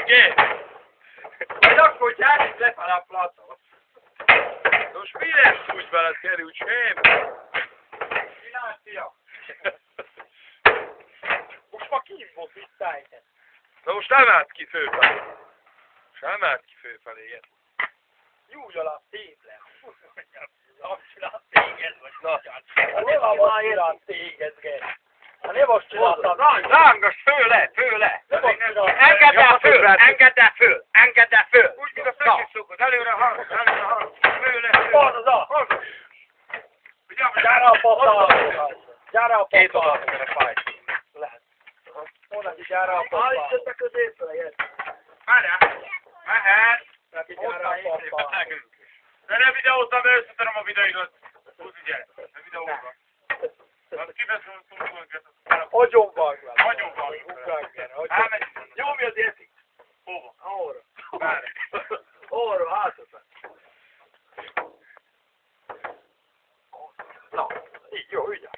Gyere! Majd akkor gyártsd lefele a platot. Most mi lesz úgy veled, kerül sem? Csináld, fia! Most ma kívott visszaejtett. Na most nem állt ki főfelé. Sem állt ki főfelé, igen. Nyújjal a szép le. Nem csinált téged, vagy Na. nem most csinált téged, Geri. Nem most csináltad. Rángass főle, főle! Engedd el föl, engedd el föl, engedd el föl. Úgy, mint a felső szokott, előre hang, főle, Fordod. Gyere a papára. Gyere a Két papára. oldalt kell a fájt. Lehet. Onnan is gyere a papára. Állítsd a középre, jössz. Várjál! Mehet! Neki gyere a papára. De ne videóztam, mert összetöröm a videóidat. Húzz, gyere! Ne videóztam. Kiveszünk szólókat. Hogyan vág vele? Hogyan vág vele? Elmegy. Nyomj az értik. Hova? Arra. Várj. Arra, hátra. Na, így jó, ügyes.